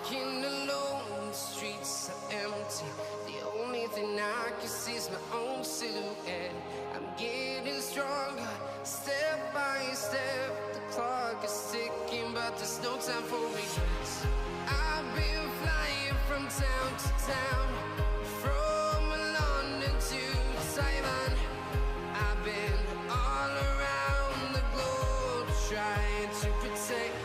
Walking alone, the streets are empty. The only thing I can see is my own silhouette. I'm getting stronger, step by step. The clock is ticking, but there's no time for regrets. I've been flying from town to town, from London to Taiwan. I've been all around the globe trying to protect